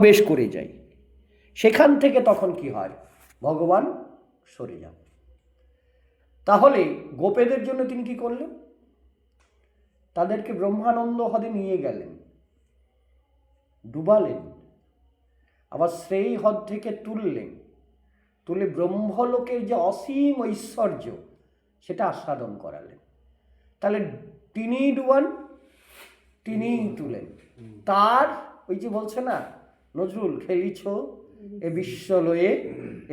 বেশ করে যায়, সেখান থেকে তখন কি হয়, ভগবান সরে যান। তাহলে গোপেদের জন্য তিনি কি করলেন, তাদেরকে ব্রহ্মানন্দ হ্রদে নিয়ে গেলেন, ডুবালেন, আবার সেই হ্রদ থেকে তুললেন, তুলে ব্রহ্মলোকের যে অসীম ঐশ্বর্য সেটা আস্বাদন করালেন। তাহলে তিনিই ডুবান, তিনিই তুলেন। তার ওই যে বলছে না নজরুল, খেলিছ এ বিশ্বলয়ে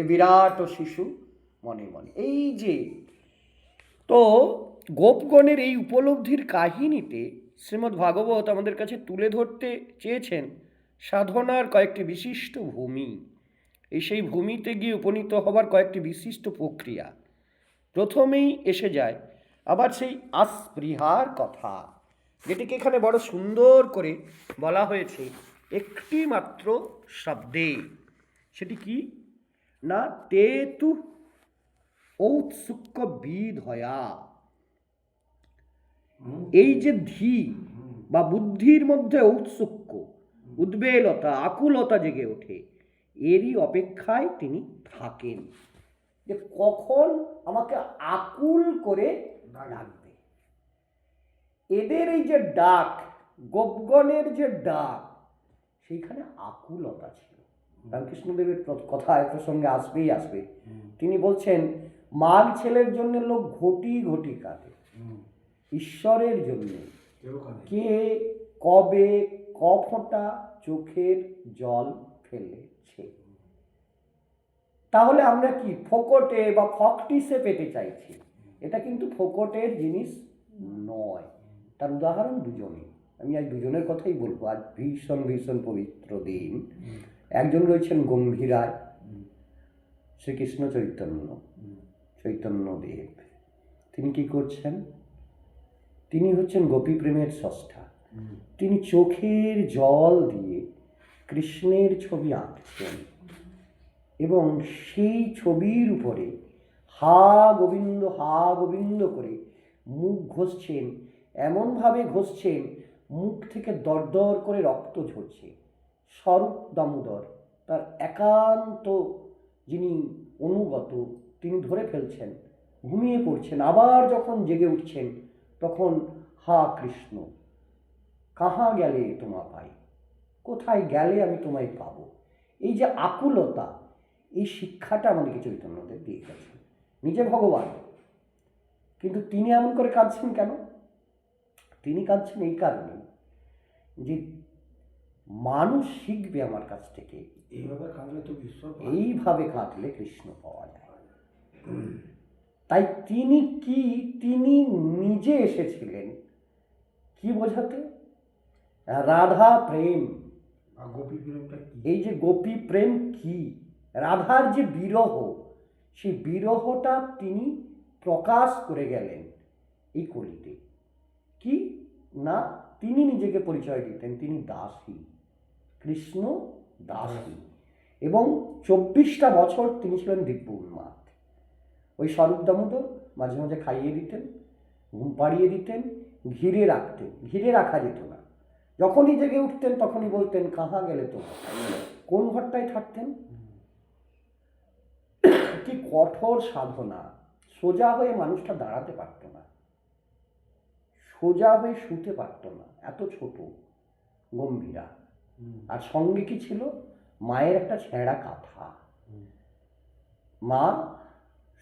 এ বিরাট শিশু মনে মনে। এই যে তো গোপগণের এই উপলব্ধির কাহিনীতে শ্রীমদ্ ভাগবত আমাদের কাছে তুলে ধরতে চেয়েছেন সাধনার কয়েকটি বিশিষ্ট ভূমি। সেই ভূমিতে গিয়ে উপনীত হবার কয়েকটি বিশিষ্ট প্রক্রিয়া। প্রথমেই এসে যায় আবার সেই আস্পৃহার কথা, যেটিকে এখানে বড় সুন্দর করে বলা হয়েছে একটি মাত্র শব্দে। সেটি কি না, তেতু ঔৎসুক্য বিদ হয়া। এই যে ধী বা বুদ্ধির মধ্যে ঔৎসুক্য, উদ্বেলতা, আকুলতা জেগে ওঠে, এরই অপেক্ষায় তিনি থাকেন যে কখন আমাকে আকুল করে ডাকবে। এদের এই যে ডাক, গোপগণের যে ডাক, সেইখানে আকুলতা ছিল। রামকৃষ্ণদেবের কথায় প্রসঙ্গে আসবেই আসবে। তিনি বলছেন মাঘ ছেলের জন্য লোক ঘটি ঘটি কাঁদে, ঈশ্বরের জন্য কে কবে কফোঁটা চোখের জল ফেলেছে। তাহলে আমরা কি ফোকটে বা ফকটিসে পেতে চাইছি? এটা কিন্তু ফোকটের জিনিস নয়। তার উদাহরণ দুজনে, আমি আজ দুজনের কথাই বলবো। আজ ভীষণ ভীষণ পবিত্র দিন। একজন রয়েছেন গম্ভীরায়, শ্রীকৃষ্ণ চৈতন্যদেব। তিনি কি করছেন, তিনি হচ্ছেন গোপী প্রেমের স্রষ্টা। তিনি চোখের জল দিয়ে কৃষ্ণের ছবি আঁকছেন এবং সেই ছবির উপরে হা গোবিন্দ করে মুখ ঘষছেন, এমনভাবে ঘষছেন মুখ থেকে দরদর করে রক্ত ঝরছে। স্বরূপ দামোদর তার একান্ত যিনি অনুগত, তিনি ধরে ফেলছেন, ঘুমিয়ে পড়ছেন। আবার যখন জেগে উঠছেন তখন হা কৃষ্ণ কাহা গেলে তোমা পাই, কোথায় গেলে আমি তোমায় পাবো। এই যে আকুলতা, এই শিক্ষাটা আমাদেরকে চৈতন্যদেব দিয়ে গেছেন, নিজে ভগবান। কিন্তু তিনি এমন করে কাঁদছেন কেন? তিনি কাঁদছেন এই কারণে যে মানুষ শিখবে আমার কাছ থেকে, এইভাবে কাঁদলে কৃষ্ণ পাওয়া যায়। তাই তিনি কি, তিনি নিজে এসেছিলেন কি বোঝাতে? রাধা প্রেম। এই যে গোপী প্রেম কি, রাধার যে বিরহ, সেই বিরহটা তিনি প্রকাশ করে গেলেন এই কলিতে। কি না, তিনি নিজেকে পরিচয় দিতেন তিনি দাসী, কৃষ্ণ দাসী। এবং 24টা বছর তিনি ছিলেন দিব্য উন্মাদ। ওই স্বরূপ দামোদর মাঝে মাঝে খাইয়ে দিতেন, ঘুম পাড়িয়ে দিতেন, ঘিরে রাখতেন। ঘিরে রাখা যেত না, যখনই জেগে উঠতেন তখনই বলতেন কাহা গেলে তো। কোন ঘরটায় থাকতেন? কি কঠোর সাধনা। সোজা হয়ে মানুষটা দাঁড়াতে পারত না, সোজা হয়ে শুতে পারত না, এত ছোট গম্ভীরা। আর সঙ্গে কি ছিল? মায়ের একটা ছেঁড়া কাঁথা। মা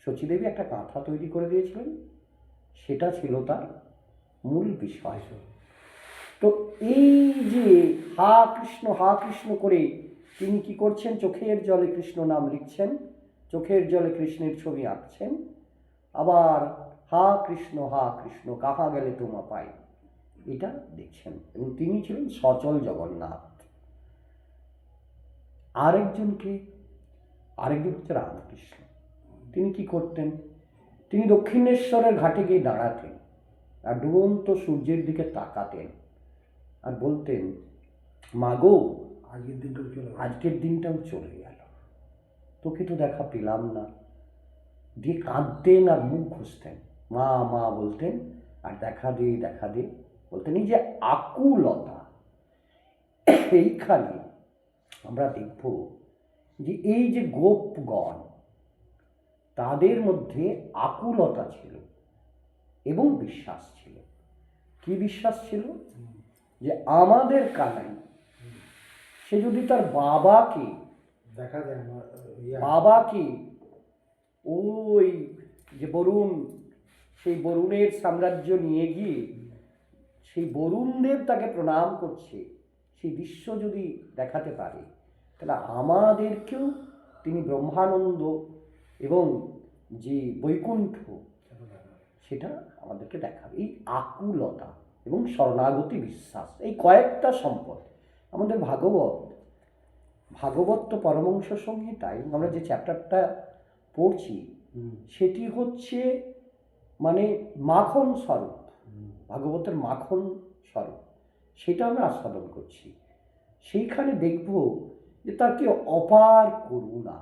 শচীদেবী একটা কাঁথা তৈরি করে দিয়েছিলেন, সেটা ছিল তার মূল বিষয়। তো এই যে হা কৃষ্ণ করে তিনি কি করছেন? চোখের জলে কৃষ্ণ নাম লিখছেন, চোখের জলে কৃষ্ণের ছবি আঁকছেন, আবার হা কৃষ্ণ কাহা গেলে তোমা পাই, এটা দেখছেন। এবং তিনি ছিলেন সচল জগন্নাথ। আরেকজন হচ্ছে রামকৃষ্ণ। তিনি কি করতেন? তিনি দক্ষিণেশ্বরের ঘাটে গিয়ে দাঁড়াতেন আর ডুবন্ত সূর্যের দিকে তাকাতেন আর বলতেন, মাগো আজকের দিনটাও চলে গেল, তোকে তো দেখা পেলাম না। দিয়ে কাঁদতেন আর মুখ ঘষতেন, মা মা বলতেন, আর দেখা দে বলতেন। এই যে আকুলতা, এইখানে আমরা দেখব যে এই যে গোপগণ, তাদের মধ্যে আকুলতা ছিল এবং বিশ্বাস ছিল। কি বিশ্বাস ছিল? যে আমাদের কানাই সে যদি তার বাবাকে ওই যে বরুণ, সেই বরুণের সাম্রাজ্য নিয়ে গিয়ে সেই বরুণদেব তাকে প্রণাম করছে, সেই দৃশ্য যদি দেখাতে পারে, তাহলে আমাদেরকেও তিনি ব্রহ্মানন্দ এবং যে বৈকুণ্ঠ সেটা আমাদেরকে দেখাবে। এই আকুলতা এবং শরণাগতি বিশ্বাস, এই কয়েকটা সম্পদ আমাদের ভাগবত তো পরমংশ সংহিতায় আমরা যে চ্যাপ্টারটা পড়ছি সেটি হচ্ছে মানে মাখন স্বরূপ, ভাগবতের মাখন স্বরূপ, সেটা আমরা আস্বাদন করছি। সেইখানে দেখব যে তার কি অপার করুণা,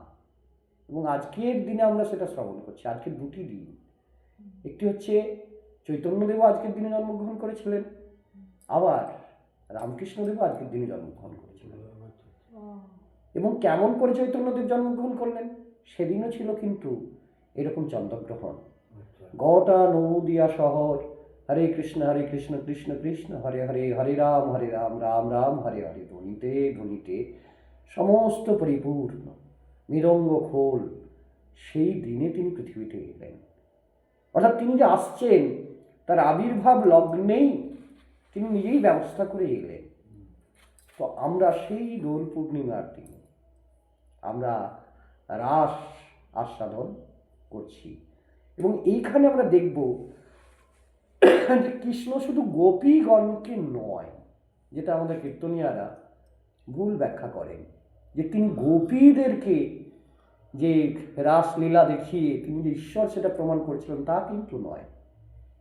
এবং আজকের দিনে আমরা সেটা শ্রবণ করছি। আজকের দুটি দিন, একটি হচ্ছে চৈতন্যদেবও আজকের দিনে জন্মগ্রহণ করেছিলেন, আবার রামকৃষ্ণদেবও আজকের দিনে জন্মগ্রহণ করেছিলেন। এবং কেমন করে চৈতন্যদেব জন্মগ্রহণ করলেন? সেদিনও ছিল কিন্তু এরকম চন্দ্রগ্রহণ। গোটা নদিয়া শহর হরে কৃষ্ণ কৃষ্ণ কৃষ্ণ হরে হরে, হরে রাম রাম রাম হরে হরে ধ্বনিতে ধ্বনিতে সমস্ত পরিপূর্ণ মৃদঙ্গ খোল। সেই দিনে তিনি পৃথিবীতে এলেন। অর্থাৎ তিনি যে আসছেন তার আবির্ভাব লগ্নেই তিনি নিজেই ব্যবস্থা করে এলেন। তো আমরা সেই দোল পূর্ণিমার দিনে আমরা রাস আস্বাদন করছি, এবং এইখানে আমরা দেখব যে কৃষ্ণ শুধু গোপীগণকে নয়, যেটা আমাদের কীর্তনীয়ারা ভুল ব্যাখ্যা করেন, যে তিনি গোপীদেরকে যে রাসলীলা দেখিয়ে তিনি যে ঈশ্বর সেটা প্রমাণ করেছিলেন তা কিন্তু নয়।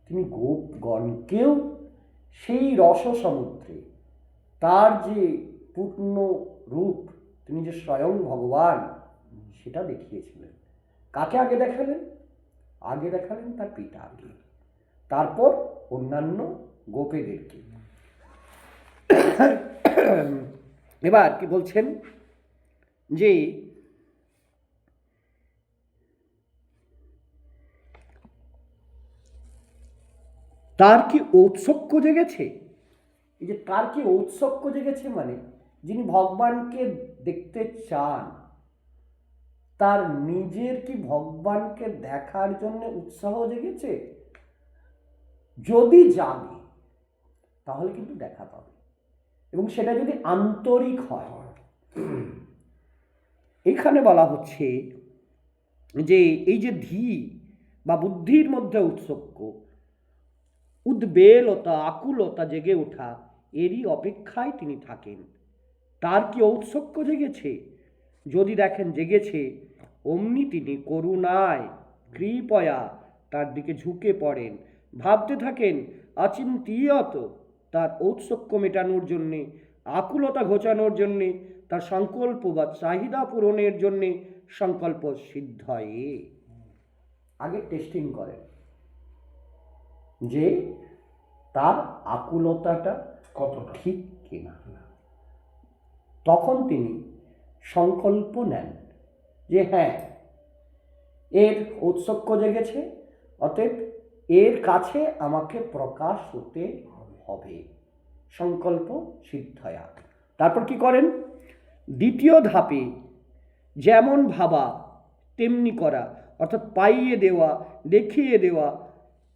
তিনি গোপগণকেও সেই রস সমুদ্রে তার যে পূর্ণ রূপ, তিনি যে স্বয়ং ভগবান সেটা দেখিয়েছিলেন। কাকে আগে দেখালেন? আগে দেখালেন তার পিতাকে, তারপর অন্যান্য গোপীদেরকে। এবার কি বলছেন যে তার কি ঔৎসুক্য জেগেছে? এই যে তার কি ঔৎসুক্য জেগেছে মানে যিনি ভগবানকে দেখতে চান তার নিজের কি ভগবানকে দেখার জন্য উৎসাহ জেগেছে? যদি জাগে তাহলে কিন্তু দেখা পাবে, এবং সেটা যদি আন্তরিক হয়। এখানে বলা হচ্ছে যে এই যে ধী বা বুদ্ধির মধ্যে উৎসুক্য, উদ্বেলতা, আকুলতা জেগে ওঠা, এরই অপেক্ষায় তিনি থাকেন। তার কি ঔৎসুক্য জেগেছে? যদি দেখেন জেগেছে, অমনি তিনি করুণায় কৃপয়া তার দিকে ঝুঁকে পড়েন, ভাবতে থাকেন অচিন্ত্যত তার ঔৎসুক্য মেটানোর জন্যে, আকুলতা ঘোচানোর জন্যে, তার সংকল্প বা চাহিদা পূরণের জন্যে সংকল্প সিদ্ধয়ে। আগে টেস্টিং করেন যে তার আকুলতাটা কতটা ঠিক কিনা। তখন তিনি সংকল্প নেন যে হ্যাঁ, এর ঔৎসুক্য জেগেছে, অতএব এর কাছে আমাকে প্রকাশ হতে হবে। সংকল্প সিদ্ধয়া। তারপর কি করেন? দ্বিতীয় ধাপে যেমন ভাবা তেমনি করা, অর্থাৎ পাইয়ে দেওয়া, দেখিয়ে দেওয়া,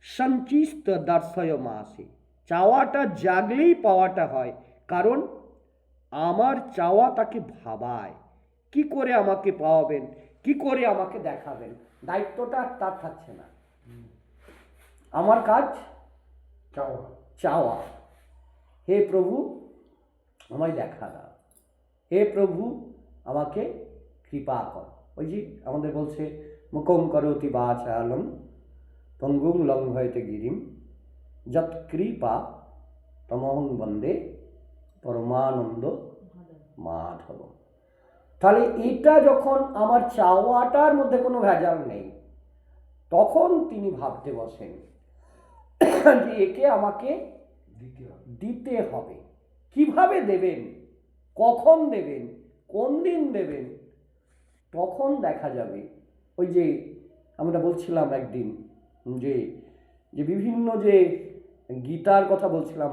সঞ্চিষ্ট দর্শয় মাসে। চাওয়াটা জাগলেই পাওয়াটা হয়, কারণ আমার চাওয়া তাকে ভাবায়। কি করে আমাকে পাওয়াবেন, কি করে আমাকে দেখাবেন, দায়িত্বটা তার থাকছে না। আমার কাজ চাওয়া চাওয়া, হে প্রভু আমায় দেখা দাও, হে প্রভু আমাকে কৃপা কর। ওই যে আমাদের বলছে মুখম করোতি বাচালম পঙ্গুং লঙ্ঘয়তে গিরিম যৎ কৃপা তমহং বন্দে পরমানন্দ মাধব। তাহলে এটা যখন আমার চাওয়াটার মধ্যে কোনো ভেজাল নেই, তখন তিনি ভাবতে বসেন যে একে আমাকে দিতে হবে। কিভাবে দেবেন, কখন দেবেন, কোন দিন দেবেন তখন দেখা যাবে ওই যে আমরা বলছিলাম একদিন যে যে বিভিন্ন যে গীতার কথা বলছিলাম,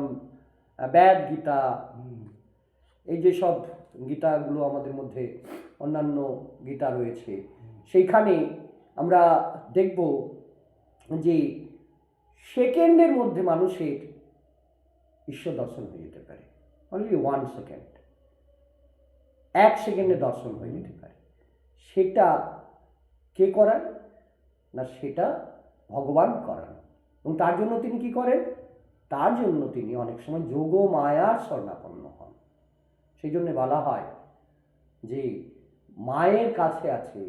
বেদ গীতা, এই যে সব গীতাগুলো আমাদের মধ্যে অন্যান্য গীতা রয়েছে, সেইখানে আমরা দেখব যে সেকেন্ডের মধ্যে মানুষের ঈশ্বর দর্শন হয়ে যেতে পারে। অনলি 1 সেকেন্ড, 1 সেকেন্ডে দর্শন হয়ে যেতে পারে। সেটা কে করান না, সেটা ভগবান করান। এবং তার জন্য তিনি কি করেন, তার জন্য তিনি অনেক সময় যোগ মায়ার শরণাপন্ন হন। সেই জন্য বলা হয় যে মায়ের কাছে আছে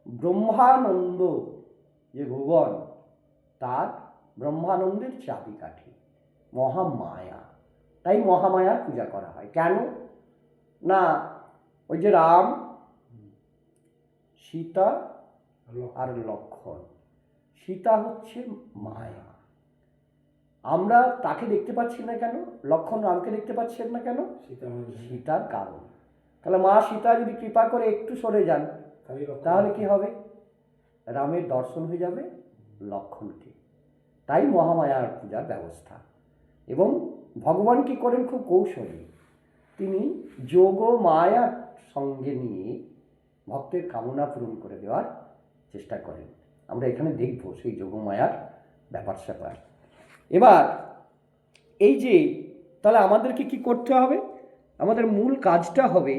ব্রহ্মানন্দ, যে ভুবন, তার ব্রহ্মানন্দের চাবিকাঠি মহামায়া। তাই মহামায়ার পূজা করা হয়। কেন না, ওই যে রাম, সীতা আর লক্ষ্মণ, সীতা হচ্ছে মায়া। আমরা তাকে দেখতে পাচ্ছি না কেন, লক্ষ্মণ রামকে দেখতে পাচ্ছেন না কেন, সীতার কারণ। তাহলে মা সীতা যদি কৃপা করে একটু সরে যান, তাহলে কি হবে, রামের দর্শন হয়ে যাবে লক্ষ্মণকে। তাই মহামায়ার পূজার ব্যবস্থা। এবং ভগবান কি করেন খুব কৌশলী, তিনি যোগ মায়ার সঙ্গে নিয়ে ভক্তের কামনা পূরণ করে দেওয়ার চেষ্টা করেন। আমরা এখানে দেখব সেই যোগমায়ার ব্যাপার স্যাপার। এবার এই যে তাহলে আমাদেরকে কি করতে হবে, আমাদের মূল কাজটা হবে